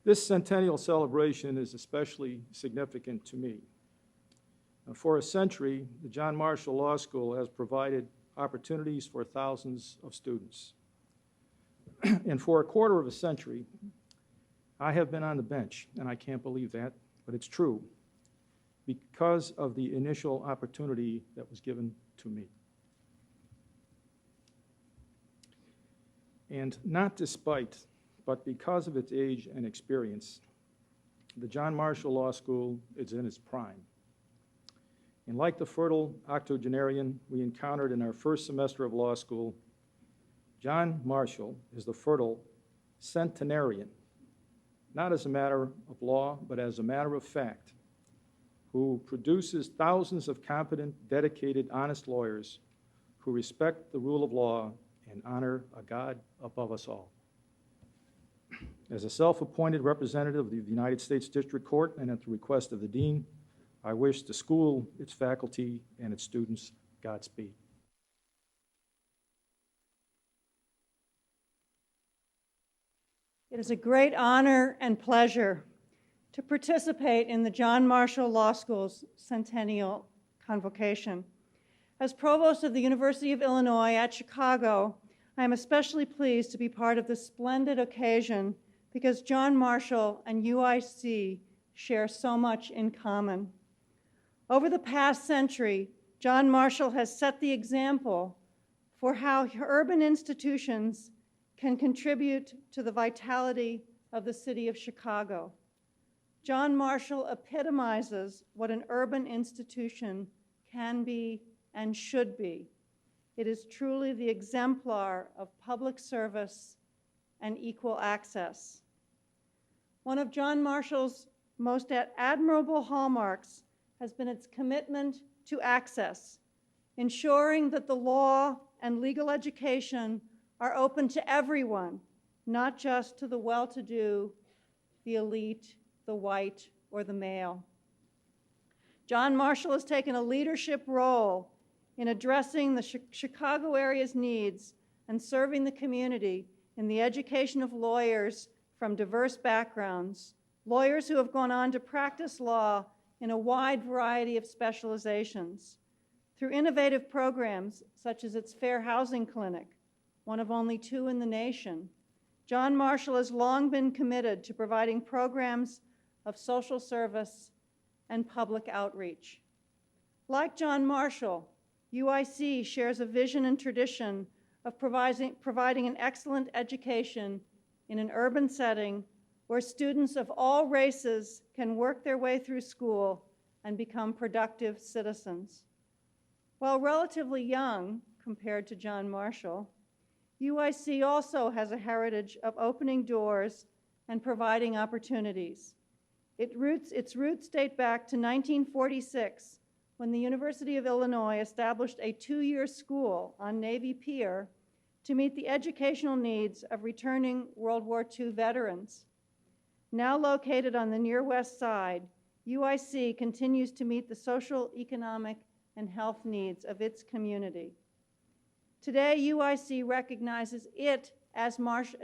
S12: This Centennial Celebration is especially significant to me. For a century, the John Marshall Law School has provided opportunities for thousands of students. And for a quarter of a century, I have been on the bench, and I can't believe that, but it's true, because of the initial opportunity that was given to me. And not despite, but because of its age and experience, the John Marshall Law School is in its prime. And like the fertile octogenarian we encountered in our first semester of law school, John Marshall is the fertile centenarian, not as a matter of law, but as a matter of fact, who produces thousands of competent, dedicated, honest lawyers who respect the rule of law and honor a God above us all. As a self-appointed representative of the United States District Court and at the request of the Dean, I wish the school, its faculty, and its students Godspeed.
S13: It is a great honor and pleasure to participate in the John Marshall Law School's Centennial Convocation. As Provost of the University of Illinois at Chicago, I am especially pleased to be part of this splendid occasion because John Marshall and UIC share so much in common. Over the past century, John Marshall has set the example for how urban institutions can contribute to the vitality of the city of Chicago. John Marshall epitomizes what an urban institution can be and should be. It is truly the exemplar of public service and equal access. One of John Marshall's most admirable hallmarks has been its commitment to access, ensuring that the law and legal education are open to everyone, not just to the well-to-do, the elite, the white, or the male. John Marshall has taken a leadership role in addressing the Chicago area's needs and serving the community in the education of lawyers from diverse backgrounds, lawyers who have gone on to practice law in a wide variety of specializations. Through innovative programs such as its Fair Housing Clinic, one of only 2 in the nation, John Marshall has long been committed to providing programs of social service and public outreach. Like John Marshall, UIC shares a vision and tradition of providing an excellent education in an urban setting where students of all races can work their way through school and become productive citizens. While relatively young compared to John Marshall, UIC also has a heritage of opening doors and providing opportunities. Its roots date back to 1946, when the University of Illinois established a 2-year school on Navy Pier to meet the educational needs of returning World War II veterans. Now located on the near west side, UIC continues to meet the social, economic, and health needs of its community. Today, UIC recognizes it, as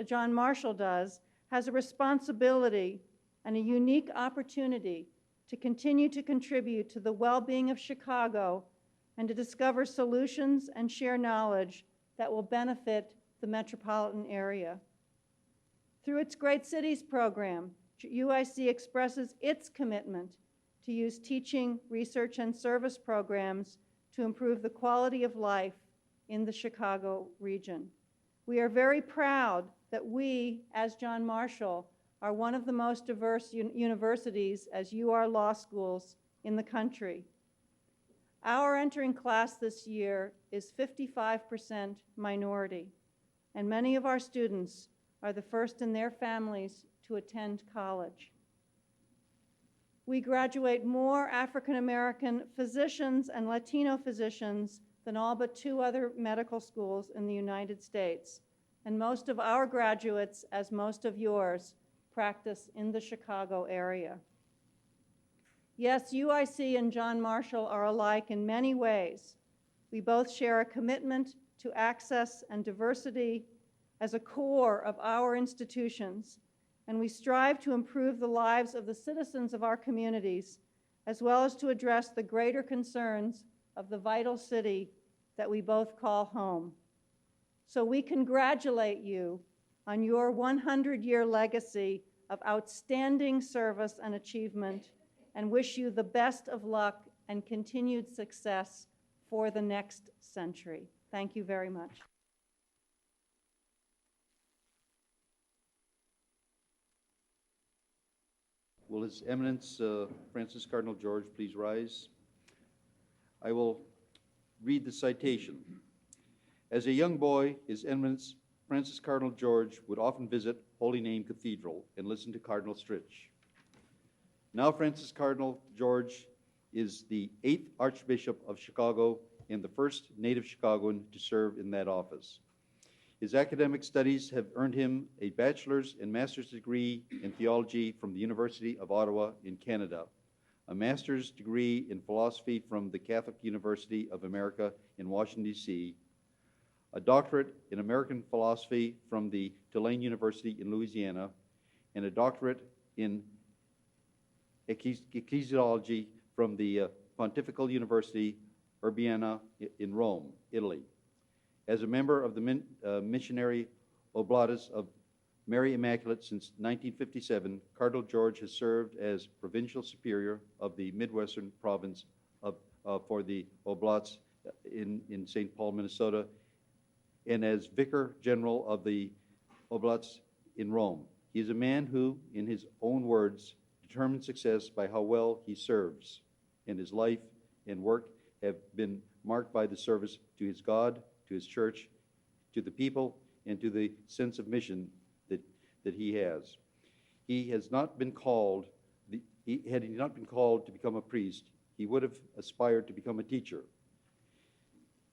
S13: John Marshall does, has a responsibility and a unique opportunity to continue to contribute to the well-being of Chicago and to discover solutions and share knowledge that will benefit the metropolitan area. Through its Great Cities program, UIC expresses its commitment to use teaching, research, and service programs to improve the quality of life in the Chicago region. We are very proud that we, as John Marshall, are one of the most diverse universities, as you are law schools, in the country. Our entering class this year is 55% minority, and many of our students are the first in their families to attend college. We graduate more African American physicians and Latino physicians than all but 2 other medical schools in the United States. And most of our graduates, as most of yours, practice in the Chicago area. Yes, UIC and John Marshall are alike in many ways. We both share a commitment to access and diversity as a core of our institutions, and we strive to improve the lives of the citizens of our communities, as well as to address the greater concerns of the vital city that we both call home. So we congratulate you on your 100-year legacy of outstanding service and achievement, and wish you the best of luck and continued success for the next century. Thank you very much.
S1: Will His Eminence Francis Cardinal George please rise? I will read the citation. As a young boy, His Eminence Francis Cardinal George would often visit Holy Name Cathedral and listen to Cardinal Stritch. Now Francis Cardinal George is the 8th Archbishop of Chicago and the first native Chicagoan to serve in that office. His academic studies have earned him a bachelor's and master's degree in theology from the University of Ottawa in Canada, a master's degree in philosophy from the Catholic University of America in Washington, D.C., a doctorate in American philosophy from the Tulane University in Louisiana, and a doctorate in ecclesiology from the Pontifical University Urbana in Rome, Italy. As a member of the Missionary Oblates of Mary Immaculate since 1957, Cardinal George has served as Provincial Superior of the Midwestern Province for the Oblates in St. Paul, Minnesota, and as Vicar General of the Oblates in Rome. He is a man who, in his own words, determines success by how well he serves, and his life and work have been marked by the service to his God, to his church, to the people, and to the sense of mission that he has. He has not been called, had he not been called to become a priest, he would have aspired to become a teacher.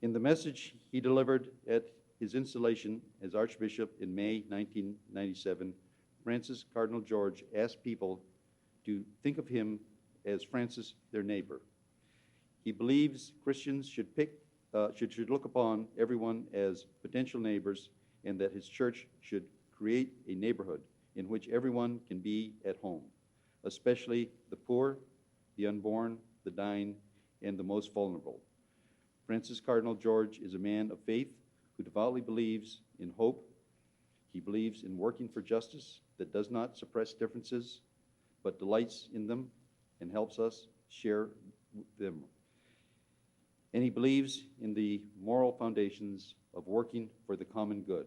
S1: In the message he delivered at his installation as Archbishop in May 1997, Francis Cardinal George asked people to think of him as Francis, their neighbor. He believes Christians should look upon everyone as potential neighbors, and that his church should create a neighborhood in which everyone can be at home, especially the poor, the unborn, the dying, and the most vulnerable. Francis Cardinal George is a man of faith who devoutly believes in hope. He believes in working for justice that does not suppress differences, but delights in them and helps us share them. And he believes in the moral foundations of working for the common good.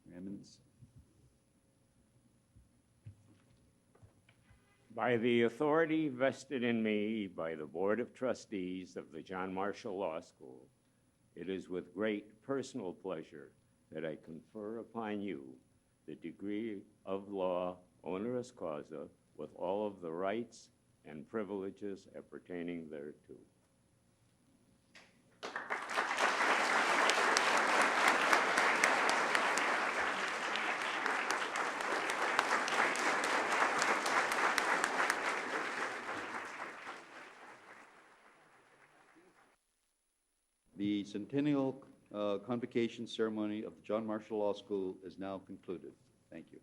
S1: Your Eminence.
S4: By the authority vested in me by the Board of Trustees of the John Marshall Law School, it is with great personal pleasure that I confer upon you the degree of law oneris causa, with all of the rights and privileges appertaining thereto.
S1: The Centennial Convocation ceremony of the John Marshall Law School is now concluded. Thank you.